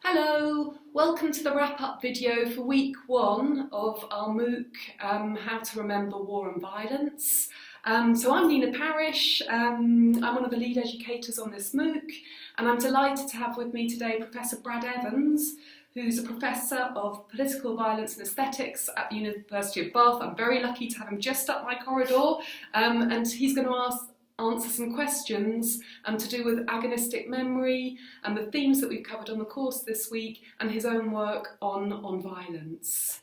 Hello, welcome to the wrap-up video for week 1 of our MOOC, How to Remember War and Violence. So I'm Nina Parish, I'm one of the lead educators on this MOOC, and I'm delighted to have with me today Professor Brad Evans, who's a Professor of Political Violence and Aesthetics at the University of Bath. I'm very lucky to have him just up my corridor, and he's going to answer some questions to do with agonistic memory and the themes that we've covered on the course this week and his own work on violence.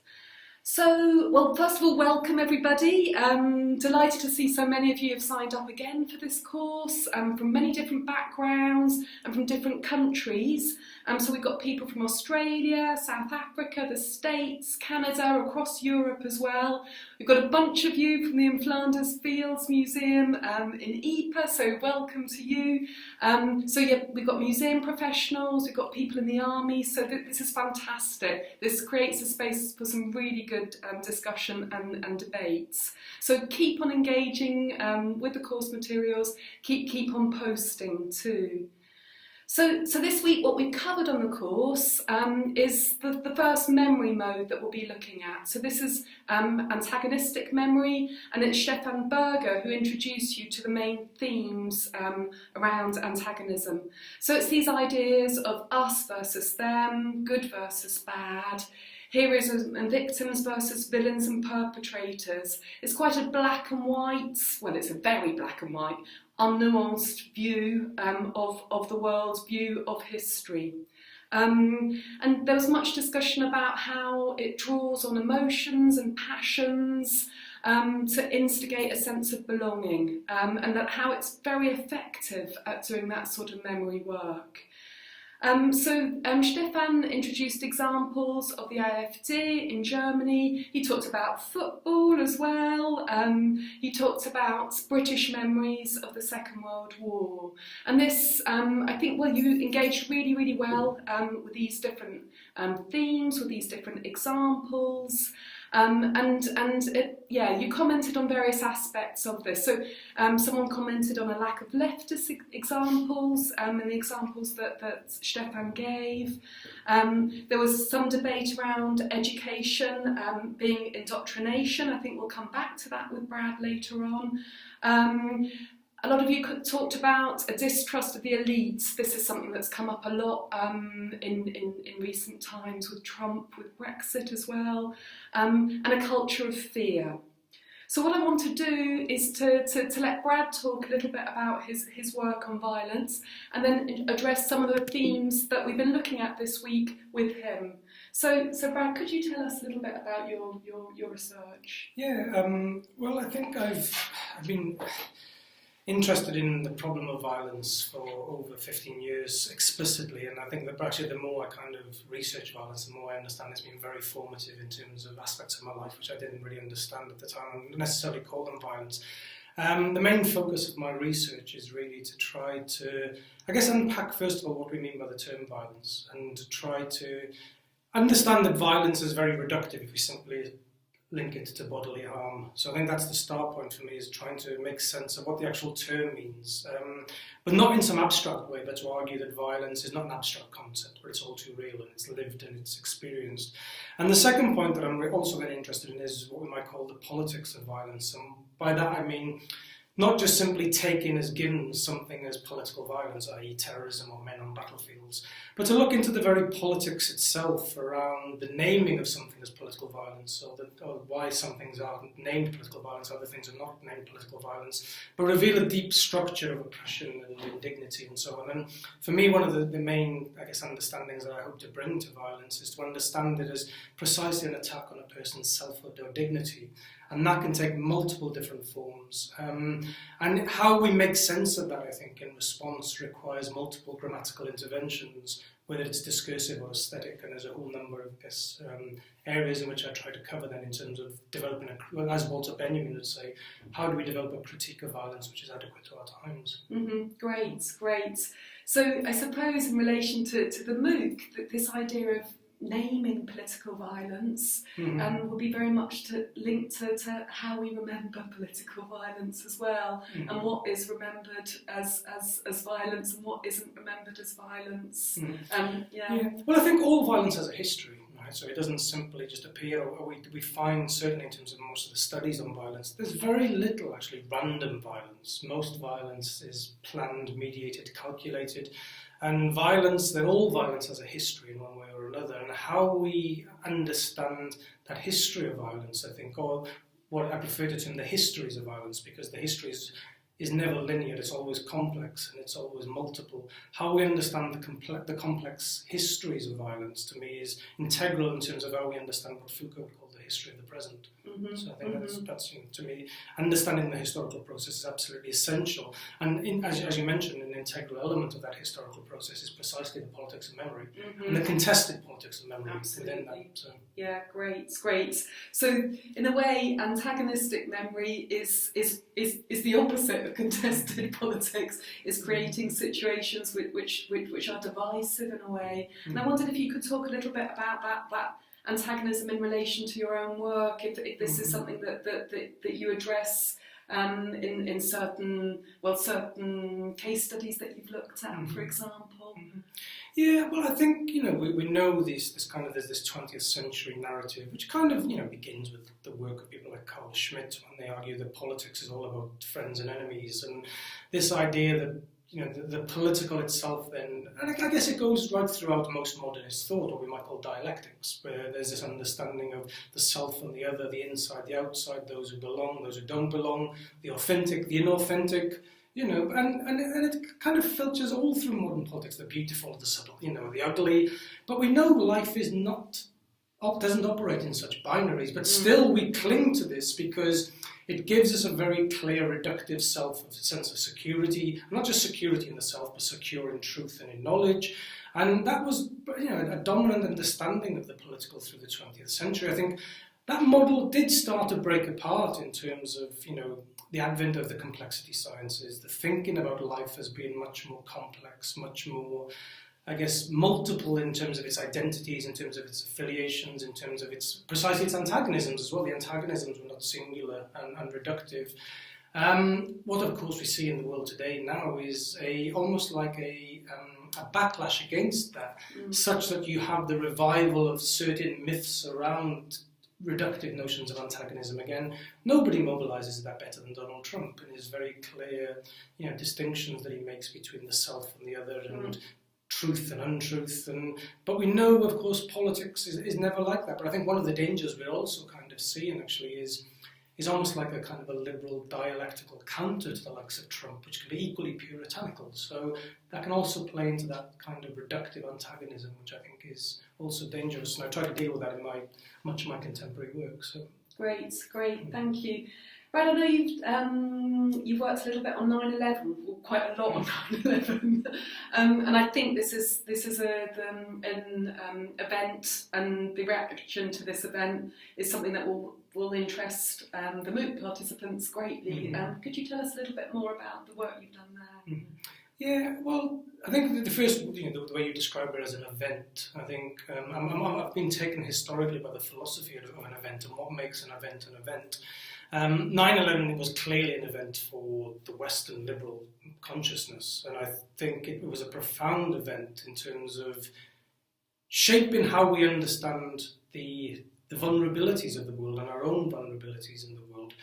So, well, first of all, welcome everybody. Delighted to see so many of you have signed up again for this course from many different backgrounds and from different countries. So we've got people from Australia, South Africa, the States, Canada, across Europe as well. We've got a bunch of you from the In Flanders Fields Museum in Ypres, so welcome to you. So yeah, we've got museum professionals, we've got people in the army, so this is fantastic. This creates a space for some really good discussion and debates. So keep on engaging with the course materials, keep on posting too. So this week what we've covered on the course is the first memory mode that we'll be looking at. So this is antagonistic memory, and it's Stefan Berger who introduced you to the main themes around antagonism. So it's these ideas of us versus them, good versus bad, heroes and victims versus villains and perpetrators. It's quite a black and white, well, it's a very black and white, unnuanced view of the world, view of history. And there was much discussion about how it draws on emotions and passions to instigate a sense of belonging, and that how it's very effective at doing that sort of memory work. Stefan introduced examples of the AfD in Germany. He talked about football as well. He talked about British memories of the Second World War. And this, I think, well, you engaged really, really well with these different themes, with these different examples. You commented on various aspects of this. So someone commented on a lack of leftist examples and the examples that Stefan gave. There was some debate around education being indoctrination. I think we'll come back to that with Brad later on. A lot of you talked about a distrust of the elites. This is something that's come up a lot in recent times with Trump, with Brexit as well, and a culture of fear. So what I want to do is to let Brad talk a little bit about his work on violence, and then address some of the themes that we've been looking at this week with him. So Brad, could you tell us a little bit about your research? Yeah, well, I think I've been interested in the problem of violence for over 15 years explicitly, and I think that actually the more I kind of research violence, the more I understand it's been very formative in terms of aspects of my life which I didn't really understand at the time and necessarily call them violence. The main focus of my research is really to try to, I guess, unpack first of all what we mean by the term violence, and to try to understand that violence is very reductive if we simply link it to bodily harm. So I think that's the start point for me, is trying to make sense of what the actual term means, but not in some abstract way, but to argue that violence is not an abstract concept, but it's all too real and it's lived and it's experienced. And the second point that I'm also very interested in is what we might call the politics of violence. And by that I mean not just simply taking as given something as political violence, i.e. terrorism or men on battlefields, but to look into the very politics itself around the naming of something as political violence, or why some things are named political violence, other things are not named political violence, but reveal a deep structure of oppression and indignity and so on. And for me, one of the main, I guess, understandings that I hope to bring to violence is to understand it as precisely an attack on a person's selfhood or dignity. And that can take multiple different forms. And how we make sense of that, I think, in response requires multiple grammatical interventions, whether it's discursive or aesthetic, and there's a whole number of areas in which I try to cover then in terms of developing, as Walter Benjamin would say, how do we develop a critique of violence which is adequate to our times? Mm-hmm. Great. So I suppose in relation to the MOOC, that this idea of naming political violence will be very much linked to how we remember political violence as well, and what is remembered as violence and what isn't remembered as violence. Well, I think all violence has a history. So it doesn't simply just appear, or we find, certainly in terms of most of the studies on violence, there's very little actually random violence. Most violence is planned, mediated, calculated, and violence, then all violence has a history in one way or another, and how we understand that history of violence, I think, or what I prefer to term the histories of violence, because the history is never linear, it's always complex and it's always multiple. How we understand the complex histories of violence, to me, is integral in terms of how we understand what Foucault called the history of the present. So I think that's to me, understanding the historical process is absolutely essential. And as you mentioned, an integral element of that historical process is precisely the politics of memory and the contested politics of memory within that. So. Yeah, great. So in a way, antagonistic memory is the opposite of contested politics. It's creating situations which are divisive in a way. And I wondered if you could talk a little bit about that antagonism in relation to your own work, if this is something that you address in certain case studies that you've looked at, for example. Yeah, well, I think we know there's this 20th century narrative, which kind of begins with the work of people like Carl Schmitt, when they argue that politics is all about friends and enemies, and this idea that the political itself then, and I guess it goes right throughout most modernist thought, or we might call dialectics, where there's this understanding of the self and the other, the inside, the outside, those who belong, those who don't belong, the authentic, the inauthentic, and it kind of filters all through modern politics, the beautiful, the subtle, the ugly, but we know life is doesn't operate in such binaries, but still we cling to this because it gives us a very clear reductive self, a sense of security, not just security in the self, but secure in truth and in knowledge. And that was a dominant understanding of the political through the 20th century. I think that model did start to break apart in terms of, the advent of the complexity sciences, the thinking about life as being much more complex, much more, I guess, multiple in terms of its identities, in terms of its affiliations, in terms of precisely its antagonisms as well. The antagonisms were not singular and reductive. What, of course, we see in the world today now is almost like a backlash against that, such that you have the revival of certain myths around reductive notions of antagonism again. Nobody mobilises that better than Donald Trump, and his very clear, distinctions that he makes between the self and the other, and truth and untruth. But we know, of course, politics is never like that. But I think one of the dangers we're also kind of seeing actually is almost like a kind of a liberal dialectical counter to the likes of Trump, which can be equally puritanical. So that can also play into that kind of reductive antagonism, which I think is also dangerous. And I try to deal with that in much of my contemporary work. So. Great, thank you. Brad, I know you've worked a little bit on 9/11, quite a lot on 9/11, and I think this is an event, and the reaction to this event is something that will interest the MOOC participants greatly. Could you tell us a little bit more about the work you've done there? Yeah, well, I think the first, the way you describe it as an event, I think I've been taken historically by the philosophy of an event and what makes an event an event. 9/11 was clearly an event for the Western liberal consciousness, and I think it was a profound event in terms of shaping how we understand the vulnerabilities of the world and our own vulnerabilities in the world.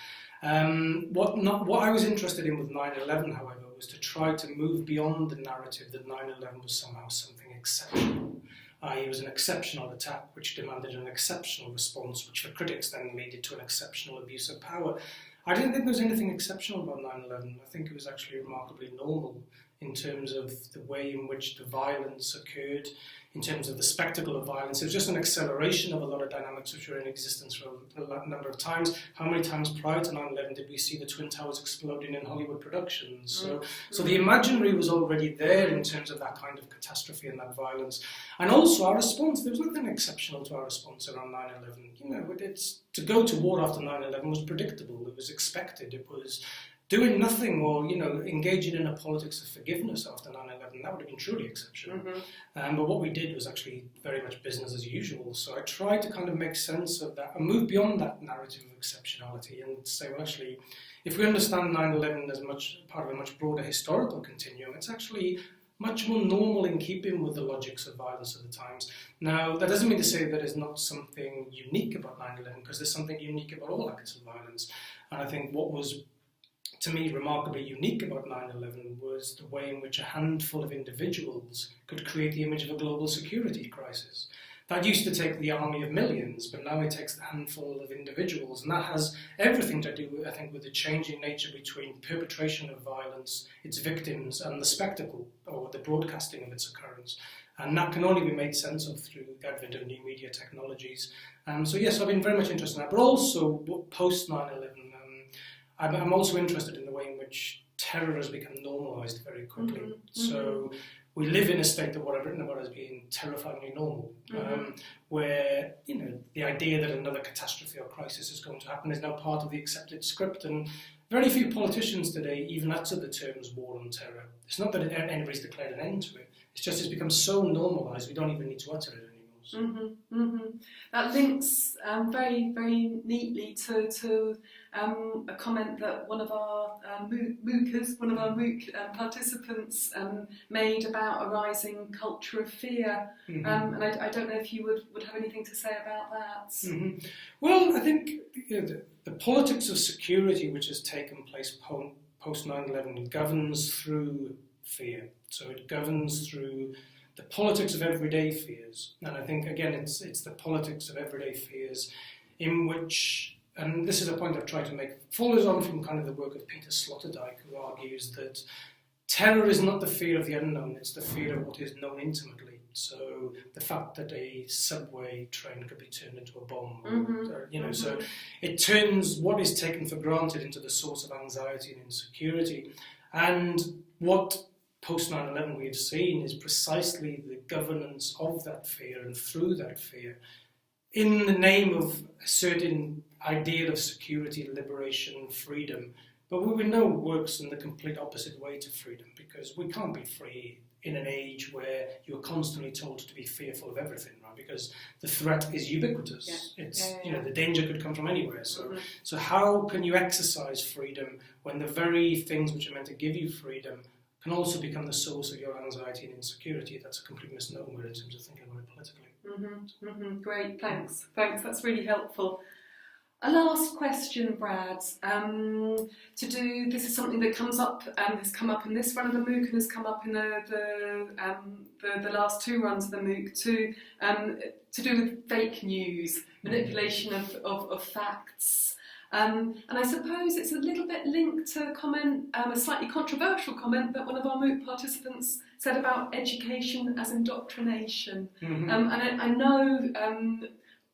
What I was interested in with 9/11, however, was to try to move beyond the narrative that 9/11 was somehow something exceptional. It was an exceptional attack which demanded an exceptional response, which for critics then leaded to an exceptional abuse of power. I didn't think there was anything exceptional about 9/11. I think it was actually remarkably normal in terms of the way in which the violence occurred, in terms of the spectacle of violence. It was just an acceleration of a lot of dynamics which were in existence for a number of times. How many times prior to 9/11 did we see the Twin Towers exploding in Hollywood productions? So the imaginary was already there in terms of that kind of catastrophe and that violence. And also our response, there was nothing exceptional to our response around 9/11. To go to war after 9/11 was predictable, it was expected, it was doing nothing or, engaging in a politics of forgiveness after 9/11, that would have been truly exceptional. But what we did was actually very much business as usual. So I tried to kind of make sense of that and move beyond that narrative of exceptionality and say, well, actually, if we understand 9/11 as part of a much broader historical continuum, it's actually much more normal in keeping with the logics of violence of the times. Now, that doesn't mean to say that there's not something unique about 9/11, because there's something unique about all acts of violence. And I think what was, to me, remarkably unique about 9/11 was the way in which a handful of individuals could create the image of a global security crisis. That used to take the army of millions, but now it takes a handful of individuals, and that has everything to do, I think, with the changing nature between perpetration of violence, its victims, and the spectacle, or the broadcasting of its occurrence. And that can only be made sense of through the advent of new media technologies. So yes, I've been very much interested in that, but also post 9/11, I'm also interested in the way in which terror has become normalised very quickly. So we live in a state of what I've written about as being terrifyingly normal, where the idea that another catastrophe or crisis is going to happen is now part of the accepted script, and very few politicians today even utter the terms war on terror. It's not that anybody's declared an end to it, it's just it's become so normalised we don't even need to utter it anymore. That links very, very neatly to a comment that one of our MOOC participants made about a rising culture of fear. And I don't know if you would have anything to say about that. Well, I think the politics of security which has taken place post 9/11 governs through fear. So it governs through the politics of everyday fears. And I think, again, it's the politics of everyday fears in which, and this is a point I've tried to make, follows on from kind of the work of Peter Sloterdijk, who argues that terror is not the fear of the unknown, it's the fear of what is known intimately. So the fact that a subway train could be turned into a bomb, so it turns what is taken for granted into the source of anxiety and insecurity. And what post 9/11 we have seen is precisely the governance of that fear and through that fear in the name of a certain ideal of security, liberation, freedom. But we know works in the complete opposite way to freedom, because we can't be free in an age where you're constantly told to be fearful of everything, right? Because the threat is ubiquitous. The danger could come from anywhere. So how can you exercise freedom when the very things which are meant to give you freedom can also become the source of your anxiety and insecurity? That's a complete misnomer in terms of thinking about it politically. Great, thanks. That's really helpful. A last question, Brad. This is something that has come up in this run of the MOOC and has come up in the last two runs of the MOOC to do with fake news, manipulation of facts. And I suppose it's a little bit linked to a slightly controversial comment that one of our MOOC participants said about education as indoctrination. And I know,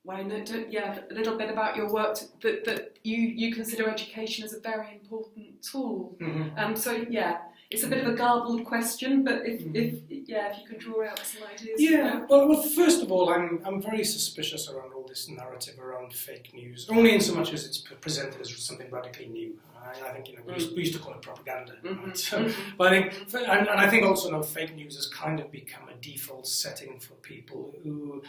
a little bit about your work, that you consider education as a very important tool. It's a bit of a garbled question, but if you could draw out some ideas. Well, first of all, I'm very suspicious around all this narrative around fake news, only in so much as it's presented as something radically new. I think we used to call it propaganda. Right? So, but I think also fake news has kind of become a default setting for people who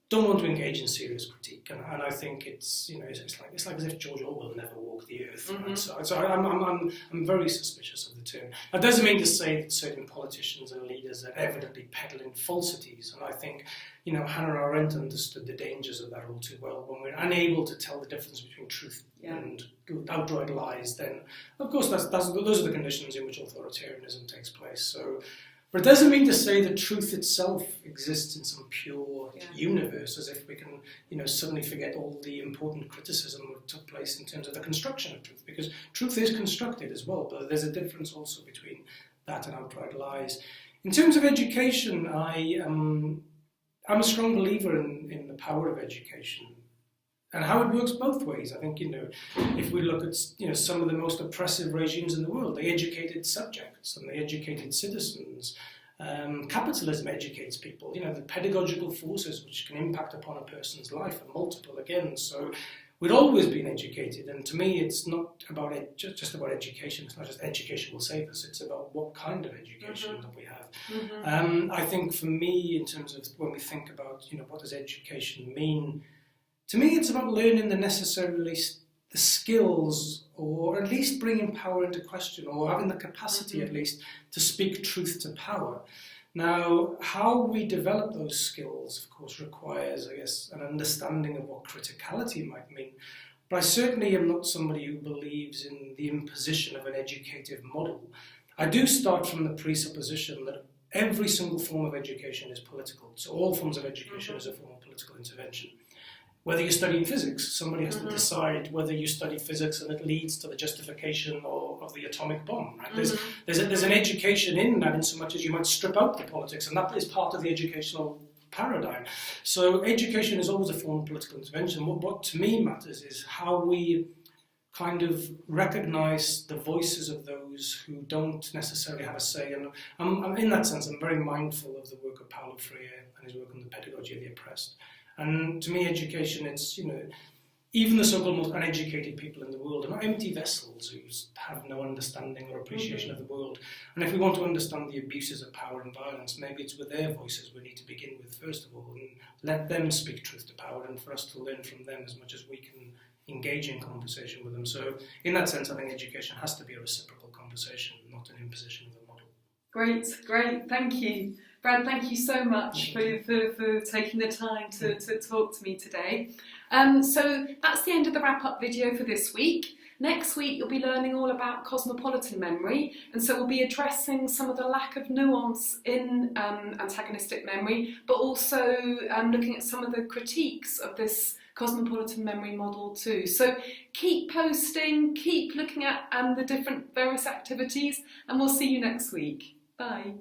don't want to engage in serious critique, and I think it's like as if George Orwell never walked the earth. Right? So I'm very suspicious of the term. That doesn't mean to say that certain politicians and leaders are evidently peddling falsities, and I think Hannah Arendt understood the dangers of that all too well. When we're unable to tell the difference between truth and outright lies, then of course those are the conditions in which authoritarianism takes place. So. But it doesn't mean to say that truth itself exists in some pure universe, as if we can, suddenly forget all the important criticism that took place in terms of the construction of truth, because truth is constructed as well, but there's a difference also between that and outright lies. In terms of education, I'm a strong believer in the power of education and how it works both ways. I think, if we look at, some of the most oppressive regimes in the world, they educated subjects and they educated citizens. Capitalism educates people. The pedagogical forces which can impact upon a person's life are multiple again. So we'd always been educated, and to me it's not about just about education. It's not just education will save us, it's about what kind of education that we have. I think for me, in terms of when we think about, what does education mean, to me it's about learning the skills, or at least bringing power into question, or having the capacity at least to speak truth to power. Now, how we develop those skills, of course, requires, I guess, an understanding of what criticality might mean. But I certainly am not somebody who believes in the imposition of an educative model. I do start from the presupposition that every single form of education is political. So all forms of education is a form of political intervention. Whether you're studying physics, somebody has to decide whether you study physics and it leads to the justification of the atomic bomb. Right? There's an education in that, in so much as you might strip out the politics, and that is part of the educational paradigm. So education is always a form of political intervention. What to me matters is how we kind of recognise the voices of those who don't necessarily have a say. And I'm in that sense, I'm very mindful of the work of Paulo Freire and his work on the pedagogy of the oppressed. And to me, education, it's, even the so-called most uneducated people in the world are not empty vessels who have no understanding or appreciation of the world. And if we want to understand the abuses of power and violence, maybe it's with their voices we need to begin with, first of all, and let them speak truth to power, and for us to learn from them as much as we can engage in conversation with them. So in that sense, I think education has to be a reciprocal conversation, not an imposition of a model. Great, thank you. Brad, thank you so much for taking the time to talk to me today. So that's the end of the wrap-up video for this week. Next week you'll be learning all about cosmopolitan memory, and so we'll be addressing some of the lack of nuance in antagonistic memory, but also looking at some of the critiques of this cosmopolitan memory model too. So keep posting, keep looking at the different various activities, and we'll see you next week. Bye.